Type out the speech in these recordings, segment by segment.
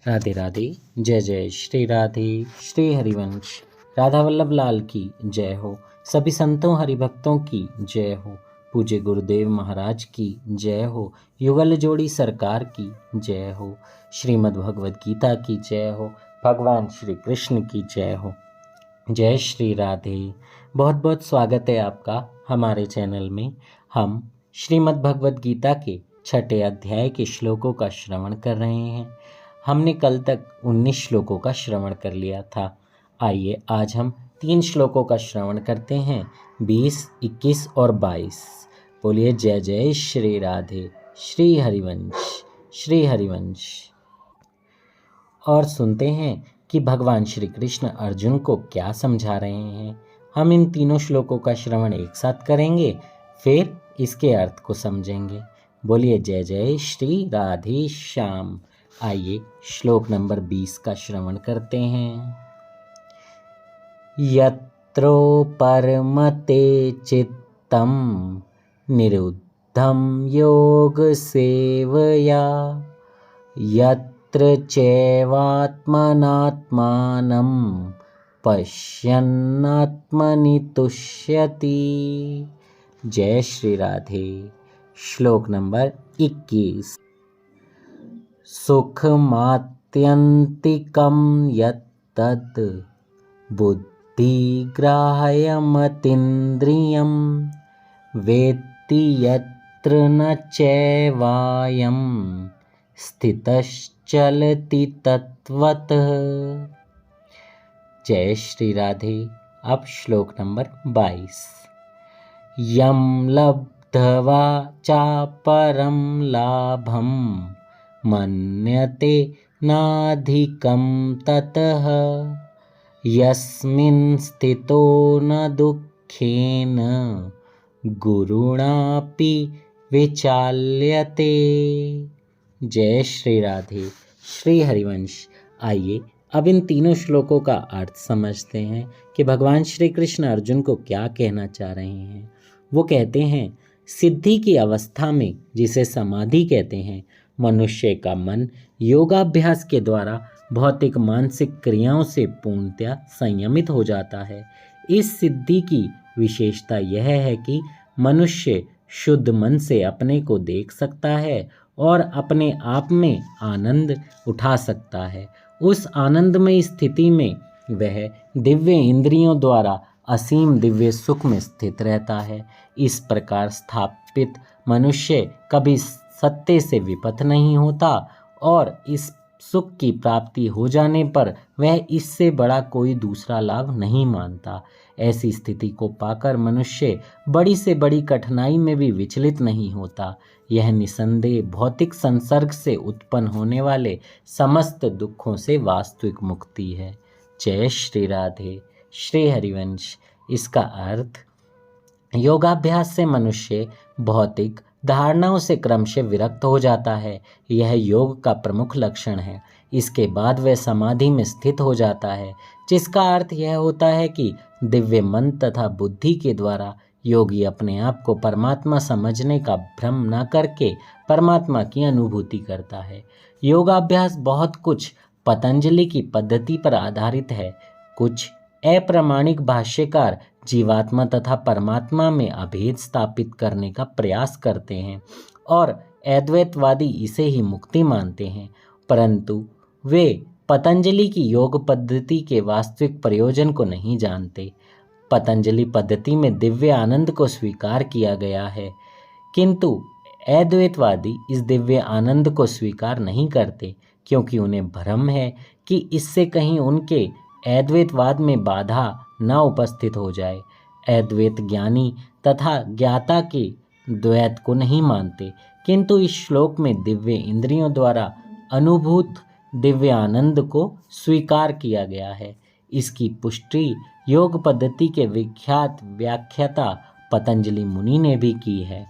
राधे राधे। जय जय श्री राधे। श्री हरिवंश। राधा वल्लभ लाल की जय हो। सभी संतों हरिभक्तों की जय हो। पूज्य गुरुदेव महाराज की जय हो। युगल जोड़ी सरकार की जय हो। श्रीमद् भगवद गीता की जय हो। भगवान श्री कृष्ण की जय हो। जय श्री राधे। बहुत बहुत स्वागत है आपका हमारे चैनल में। हम श्रीमद् भगवद गीता के 6ठे अध्याय के श्लोकों का श्रवण कर रहे हैं। हमने कल तक 19 श्लोकों का श्रवण कर लिया था। आइए आज हम 3 श्लोकों का श्रवण करते हैं, 20, 21 और 22। बोलिए जय जय श्री राधे। श्री हरिवंश। श्री हरिवंश। और सुनते हैं कि भगवान श्री कृष्ण अर्जुन को क्या समझा रहे हैं। हम इन तीनों श्लोकों का श्रवण एक साथ करेंगे, फिर इसके अर्थ को समझेंगे। बोलिए जय जय श्री राधे श्याम। आइए श्लोक नंबर 20 का श्रवण करते हैं। यत्रो परमते चित्तम निरुद्धं योग सेवया यत्र चैवात्मनात्मानं पश्यन्नात्मनि तुष्यति। जय श्री राधे। श्लोक नंबर 21। सुखमात्यन्तिकं यत्तद् बुद्धिग्राह्यमतीन्द्रियं वेत्ति यत्र न चैवायं स्थितश्चलति तत्त्वतः। जय श्री राधे। अब श्लोक नंबर 22। यं लब्ध्वा चापरं लाभं मन्यते नाधिकं ततः यस्मिन् स्थितो न दुःखेन गुरुणापि विचाल्यते। जय श्री राधे। श्री हरिवंश। आइए अब इन तीनों श्लोकों का अर्थ समझते हैं कि भगवान श्री कृष्ण अर्जुन को क्या कहना चाह रहे हैं। वो कहते हैं, सिद्धि की अवस्था में, जिसे समाधि कहते हैं, मनुष्य का मन योगाभ्यास के द्वारा भौतिक मानसिक क्रियाओं से पूर्णतया संयमित हो जाता है। इस सिद्धि की विशेषता यह है कि मनुष्य शुद्ध मन से अपने को देख सकता है और अपने आप में आनंद उठा सकता है। उस आनंदमय स्थिति में वह दिव्य इंद्रियों द्वारा असीम दिव्य सुख में स्थित रहता है। इस प्रकार स्थापित मनुष्य कभी सत्य से विपथ नहीं होता और इस सुख की प्राप्ति हो जाने पर वह इससे बड़ा कोई दूसरा लाभ नहीं मानता। ऐसी स्थिति को पाकर मनुष्य बड़ी से बड़ी कठिनाई में भी विचलित नहीं होता। यह निसंदेह भौतिक संसर्ग से उत्पन्न होने वाले समस्त दुखों से वास्तविक मुक्ति है। जय श्री राधे। श्री हरिवंश। इसका अर्थ, योगाभ्यास से मनुष्य भौतिक धारणाओं से क्रमशः विरक्त हो जाता है। यह योग का प्रमुख लक्षण है। इसके बाद वह समाधि में स्थित हो जाता है, जिसका अर्थ यह होता है कि दिव्य मन तथा बुद्धि के द्वारा योगी अपने आप को परमात्मा समझने का भ्रम न करके परमात्मा की अनुभूति करता है। योगाभ्यास बहुत कुछ पतंजलि की पद्धति पर आधारित है। कुछ अप्रामाणिक भाष्यकार जीवात्मा तथा परमात्मा में अभेद स्थापित करने का प्रयास करते हैं और अद्वैतवादी इसे ही मुक्ति मानते हैं, परंतु वे पतंजलि की योग पद्धति के वास्तविक प्रयोजन को नहीं जानते। पतंजलि पद्धति में दिव्य आनंद को स्वीकार किया गया है, किंतु अद्वैतवादी इस दिव्य आनंद को स्वीकार नहीं करते, क्योंकि उन्हें भ्रम है कि इससे कहीं उनके अद्वैतवाद में बाधा न उपस्थित हो जाए। अद्वैत ज्ञानी तथा ज्ञाता के द्वैत को नहीं मानते, किंतु इस श्लोक में दिव्य इंद्रियों द्वारा अनुभूत दिव्य आनंद को स्वीकार किया गया है। इसकी पुष्टि योग पद्धति के विख्यात व्याख्याता पतंजलि मुनि ने भी की है।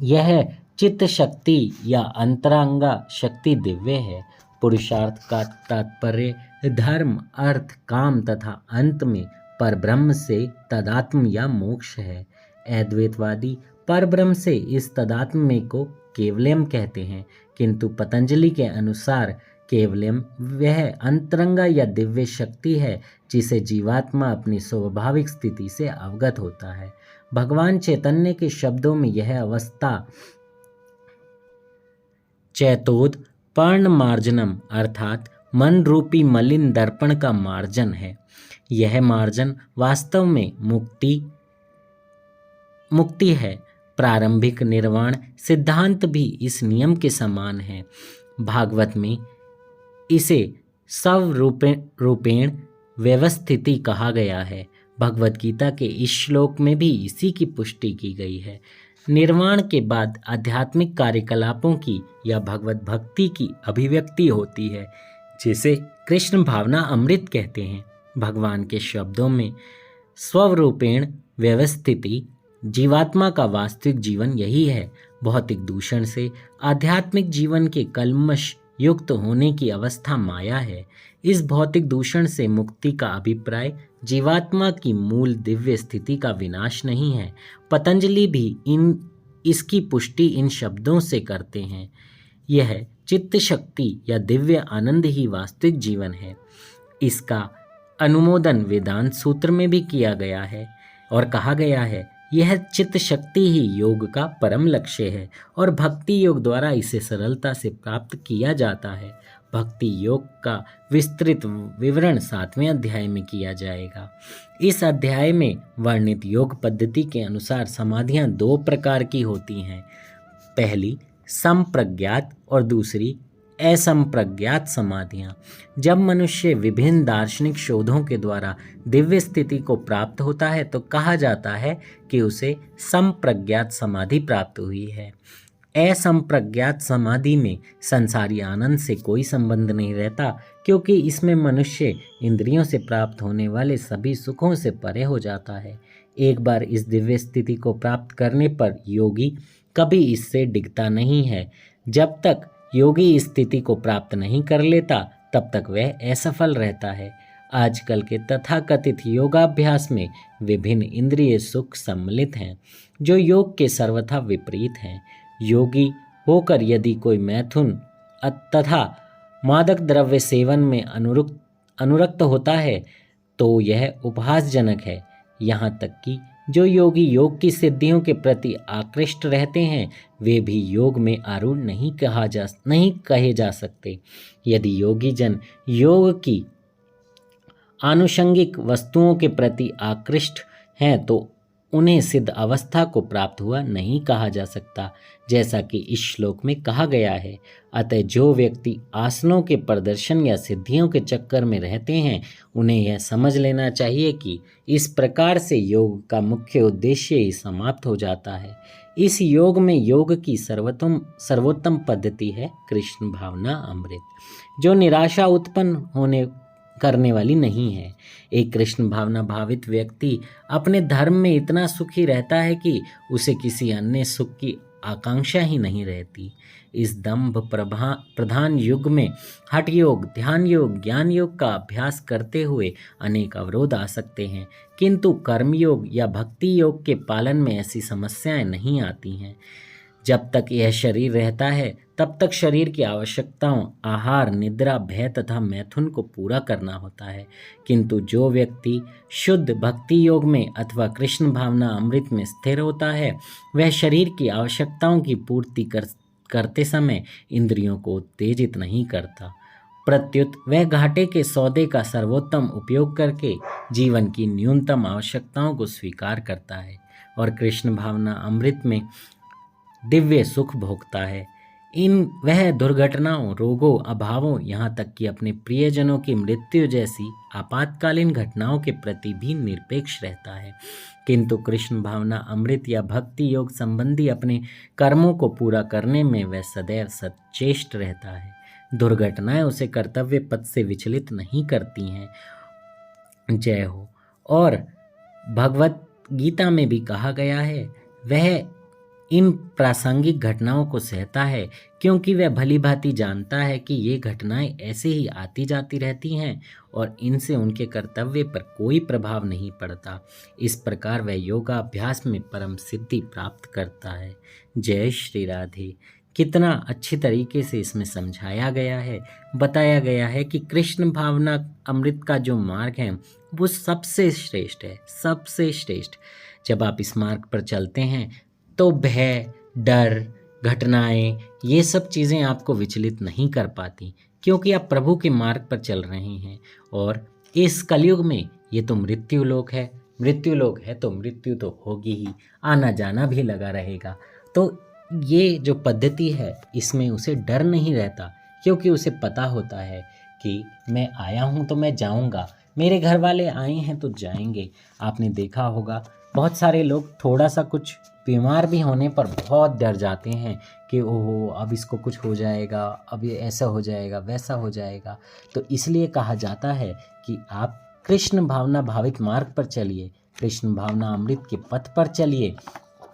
यह चित्त शक्ति या अंतरंगा शक्ति दिव्य है। पुरुषार्थ का तात्पर्य धर्म, अर्थ, काम तथा अंत में परब्रह्म से तदात्म या मोक्ष है। अद्वैतवादी परब्रह्म से इस तदात्म को केवलम कहते हैं, किंतु पतंजलि के अनुसार केवलम वह अंतरंगा या दिव्य शक्ति है जिसे जीवात्मा अपनी स्वाभाविक स्थिति से अवगत होता है। भगवान चैतन्य के शब्दों में यह अवस्था चैतोद पर्ण मार्जनम अर्थात मन रूपी मलिन दर्पण का मार्जन है। यह मार्जन वास्तव में मुक्ति है। प्रारंभिक निर्वाण सिद्धांत भी इस नियम के समान है। भागवत में इसे स्वरूपेण व्यवस्थिति कहा गया है। भगवत गीता के इस श्लोक में भी इसी की पुष्टि की गई है। निर्वाण के बाद आध्यात्मिक कार्यकलापों की या भगवत भक्ति की अभिव्यक्ति होती है, जिसे कृष्ण भावना अमृत कहते हैं। भगवान के शब्दों में स्वरूपेण व्यवस्थिति जीवात्मा का वास्तविक जीवन यही है। भौतिक दूषण से आध्यात्मिक जीवन के कल्मश युक्त होने की अवस्था माया है। इस भौतिक दूषण से मुक्ति का अभिप्राय जीवात्मा की मूल दिव्य स्थिति का विनाश नहीं है। पतंजलि भी इसकी पुष्टि इन शब्दों से करते हैं। यह चित्त शक्ति या दिव्य आनंद ही वास्तविक जीवन है। इसका अनुमोदन वेदांत सूत्र में भी किया गया है और कहा गया है, यह चित्त शक्ति ही योग का परम लक्ष्य है और भक्ति योग द्वारा इसे सरलता से प्राप्त किया जाता है। भक्ति योग का विस्तृत विवरण 7वें अध्याय में किया जाएगा। इस अध्याय में वर्णित योग पद्धति के अनुसार समाधियां 2 प्रकार की होती हैं। पहली संप्रज्ञात और दूसरी असंप्रज्ञात समाधियां। जब मनुष्य विभिन्न दार्शनिक शोधों के द्वारा दिव्य स्थिति को प्राप्त होता है तो कहा जाता है कि उसे संप्रज्ञात समाधि प्राप्त हुई है। असंप्रज्ञात समाधि में संसारी आनंद से कोई संबंध नहीं रहता, क्योंकि इसमें मनुष्य इंद्रियों से प्राप्त होने वाले सभी सुखों से परे हो जाता है। एक बार इस दिव्य स्थिति को प्राप्त करने पर योगी कभी इससे डिगता नहीं है। जब तक योगी इस स्थिति को प्राप्त नहीं कर लेता तब तक वह असफल रहता है। आजकल के तथाकथित योगाभ्यास में विभिन्न इंद्रिय सुख सम्मिलित हैं, जो योग के सर्वथा विपरीत हैं। योगी होकर यदि कोई मैथुन तथा मादक द्रव्य सेवन में अनुरक्त होता है तो यह उपहासजनक है। यहाँ तक कि जो योगी योग की सिद्धियों के प्रति आकृष्ट रहते हैं वे भी योग में आरूढ़ नहीं कहे जा सकते। यदि योगी जन योग की आनुषंगिक वस्तुओं के प्रति आकृष्ट हैं तो उन्हें सिद्ध अवस्था को प्राप्त हुआ नहीं कहा जा सकता, जैसा कि इस श्लोक में कहा गया है। अतः जो व्यक्ति आसनों के प्रदर्शन या सिद्धियों के चक्कर में रहते हैं उन्हें यह समझ लेना चाहिए कि इस प्रकार से योग का मुख्य उद्देश्य ही समाप्त हो जाता है। इस योग में योग की सर्वोत्तम पद्धति है कृष्ण भावना अमृत, जो निराशा उत्पन्न करने वाली नहीं है। एक कृष्ण भावना भावित व्यक्ति अपने धर्म में इतना सुखी रहता है कि उसे किसी अन्य सुख की आकांक्षा ही नहीं रहती। इस दंभ प्रधान युग में हठ योग, ध्यान योग, ज्ञान योग का अभ्यास करते हुए अनेक अवरोध आ सकते हैं, किंतु कर्म योग या भक्ति योग के पालन में ऐसी समस्याएं नहीं आती हैं। जब तक यह शरीर रहता है तब तक शरीर की आवश्यकताओं आहार, निद्रा, भय तथा मैथुन को पूरा करना होता है, किंतु जो व्यक्ति शुद्ध भक्ति योग में अथवा कृष्ण भावना अमृत में स्थिर होता है वह शरीर की आवश्यकताओं की पूर्ति करते समय इंद्रियों को उत्तेजित नहीं करता। प्रत्युत वह घाटे के सौदे का सर्वोत्तम उपयोग करके जीवन की न्यूनतम आवश्यकताओं को स्वीकार करता है और कृष्ण भावना अमृत में दिव्य सुख भोगता है। वह दुर्घटनाओं, रोगों, अभावों, यहाँ तक कि अपने प्रियजनों की मृत्यु जैसी आपातकालीन घटनाओं के प्रति भी निरपेक्ष रहता है, किंतु कृष्ण भावना अमृत या भक्ति योग संबंधी अपने कर्मों को पूरा करने में वह सदैव सचेष्ट रहता है। दुर्घटनाएं उसे कर्तव्य पथ से विचलित नहीं करती हैं। जय हो। और भगवत गीता में भी कहा गया है, वह इन प्रासंगिक घटनाओं को सहता है क्योंकि वह भली भांति जानता है कि ये घटनाएं ऐसे ही आती जाती रहती हैं और इनसे उनके कर्तव्य पर कोई प्रभाव नहीं पड़ता। इस प्रकार वह योगाभ्यास में परम सिद्धि प्राप्त करता है। जय श्री राधे। कितना अच्छी तरीके से इसमें समझाया गया है, बताया गया है कि कृष्ण भावना अमृत का जो मार्ग है वो सबसे श्रेष्ठ है, सबसे श्रेष्ठ। जब आप इस मार्ग पर चलते हैं तो भय, डर, घटनाएं, ये सब चीज़ें आपको विचलित नहीं कर पाती, क्योंकि आप प्रभु के मार्ग पर चल रहे हैं। और इस कलयुग में ये तो मृत्यु लोक है, मृत्यु लोक है तो मृत्यु तो होगी ही, आना जाना भी लगा रहेगा। तो ये जो पद्धति है इसमें उसे डर नहीं रहता, क्योंकि उसे पता होता है कि मैं आया हूँ तो मैं जाऊँगा, मेरे घर वाले आए हैं तो जाएंगे। आपने देखा होगा बहुत सारे लोग थोड़ा सा कुछ बीमार भी होने पर बहुत डर जाते हैं कि ओहो अब इसको कुछ हो जाएगा, अब ये ऐसा हो जाएगा, वैसा हो जाएगा। तो इसलिए कहा जाता है कि आप कृष्ण भावना भावित मार्ग पर चलिए, कृष्ण भावना अमृत के पथ पर चलिए।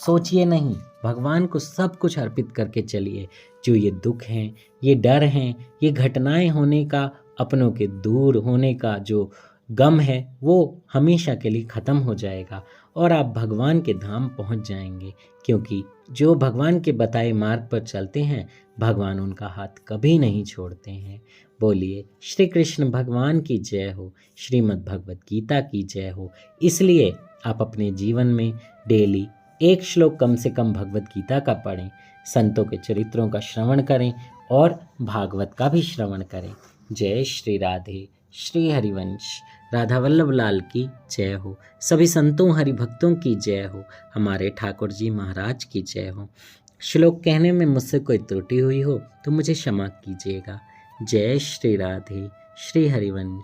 सोचिए नहीं, भगवान को सब कुछ अर्पित करके चलिए। जो ये दुख हैं, ये डर हैं, ये घटनाएं होने का, अपनों के दूर होने का जो गम है वो हमेशा के लिए ख़त्म हो जाएगा और आप भगवान के धाम पहुंच जाएंगे। क्योंकि जो भगवान के बताए मार्ग पर चलते हैं, भगवान उनका हाथ कभी नहीं छोड़ते हैं। बोलिए श्री कृष्ण भगवान की जय हो, श्रीमद् भगवत गीता की जय हो। इसलिए आप अपने जीवन में डेली एक श्लोक कम से कम भगवत गीता का पढ़ें, संतों के चरित्रों का श्रवण करें और भागवत का भी श्रवण करें। जय श्री राधे, श्री हरिवंश, राधा वल्लभ लाल की जय हो। सभी संतों हरि भक्तों की जय हो। हमारे ठाकुर जी महाराज की जय हो। श्लोक कहने में मुझसे कोई त्रुटि हुई हो तो मुझे क्षमा कीजिएगा। जय श्री राधे, श्री हरिवंश।